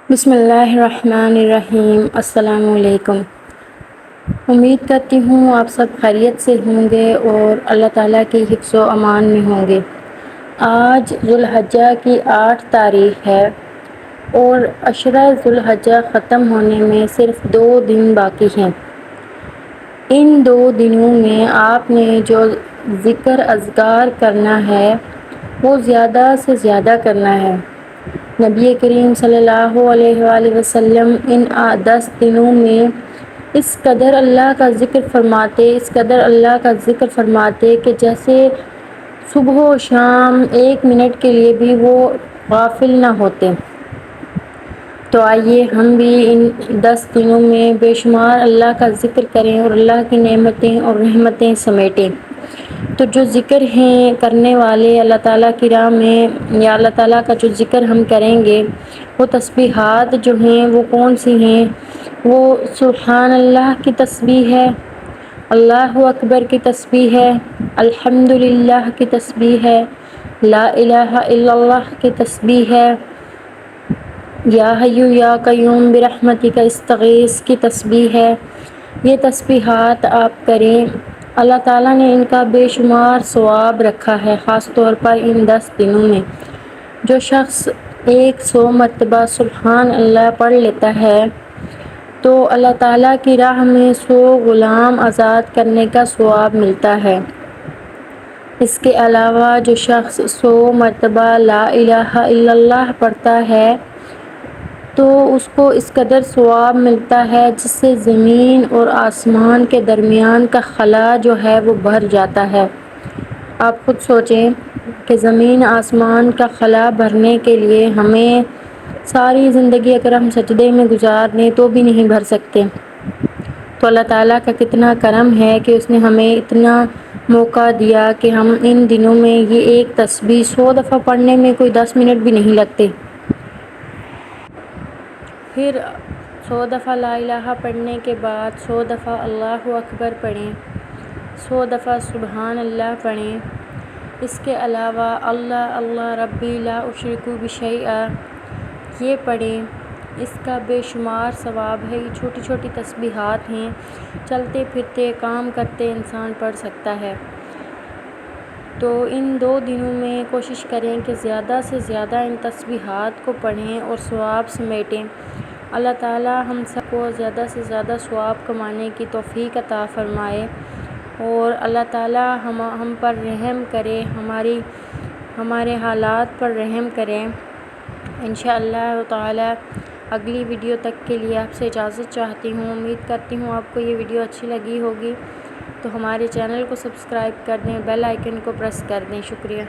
بسم اللہ الرحمن الرحیم۔ السلام علیکم۔ امید کرتی ہوں آپ سب خیریت سے ہوں گے اور اللہ تعالیٰ کی حفظ و امان میں ہوں گے۔ آج ذو الحجہ کی 8 تاریخ ہے اور عشرہ ذو الحجہ ختم ہونے میں صرف 2 دن باقی ہیں۔ ان 2 دنوں میں آپ نے جو ذکر اذکار کرنا ہے وہ زیادہ سے زیادہ کرنا ہے۔ نبی کریم صلی اللہ علیہ وآلہ وسلم ان 10 دنوں میں اس قدر اللہ کا ذکر فرماتے کہ جیسے صبح و شام 1 منٹ کے لیے بھی وہ غافل نہ ہوتے۔ تو آئیے ہم بھی ان 10 دنوں میں بے شمار اللہ کا ذکر کریں اور اللہ کی نعمتیں اور رحمتیں سمیٹیں۔ تو جو ذکر ہیں کرنے والے اللہ تعالیٰ کی راہ میں، یا اللہ تعالیٰ کا جو ذکر ہم کریں گے، وہ تسبیحات جو ہیں وہ کون سی ہیں؟ وہ سبحان اللہ کی تسبیح ہے، اللہ اکبر کی تسبیح ہے، الحمدللہ کی تسبیح ہے، لا الہ الا اللہ کی تسبیح ہے، یا حی یا قیوم برحمتک استغیث کی تسبیح ہے۔ یہ تسبیحات آپ کریں، اللہ تعالیٰ نے ان کا بے شمار ثواب رکھا ہے۔ خاص طور پر ان 10 دنوں میں جو شخص 100 مرتبہ سبحان اللہ پڑھ لیتا ہے تو اللہ تعالیٰ کی راہ میں 100 غلام آزاد کرنے کا ثواب ملتا ہے۔ اس کے علاوہ جو شخص 100 مرتبہ لا الہ الا اللہ پڑھتا ہے تو اس کو اس قدر ثواب ملتا ہے جس سے زمین اور آسمان کے درمیان کا خلا جو ہے وہ بھر جاتا ہے۔ آپ خود سوچیں کہ زمین آسمان کا خلا بھرنے کے لیے ہمیں ساری زندگی اگر ہم سجدے میں گزار دیں تو بھی نہیں بھر سکتے۔ تو اللہ تعالیٰ کا کتنا کرم ہے کہ اس نے ہمیں اتنا موقع دیا کہ ہم ان دنوں میں یہ ایک تسبیح 100 دفعہ پڑھنے میں کوئی 10 منٹ بھی نہیں لگتے۔ پھر 100 دفعہ لا الہ پڑھنے کے بعد 100 دفعہ اللہ اکبر پڑھیں، 100 دفعہ سبحان اللہ پڑھیں۔ اس کے علاوہ اللہ اللہ ربی لا اشرک بشیء یہ پڑھیں، اس کا بے شمار ثواب ہے۔ یہ چھوٹی چھوٹی تسبیحات ہیں، چلتے پھرتے کام کرتے انسان پڑھ سکتا ہے۔ تو ان 2 دنوں میں کوشش کریں کہ زیادہ سے زیادہ ان تسبیحات کو پڑھیں اور ثواب سمیٹیں۔ اللہ تعالیٰ ہم سب کو زیادہ سے زیادہ ثواب کمانے کی توفیق عطا فرمائے اور اللہ تعالیٰ ہم پر رحم کرے، ہمارے حالات پر رحم کریں۔ انشاءاللہ تعالیٰ اگلی ویڈیو تک کے لیے آپ سے اجازت چاہتی ہوں۔ امید کرتی ہوں آپ کو یہ ویڈیو اچھی لگی ہوگی، تو ہمارے چینل کو سبسکرائب کر دیں، بیل آئیکن کو پریس کر دیں۔ شکریہ۔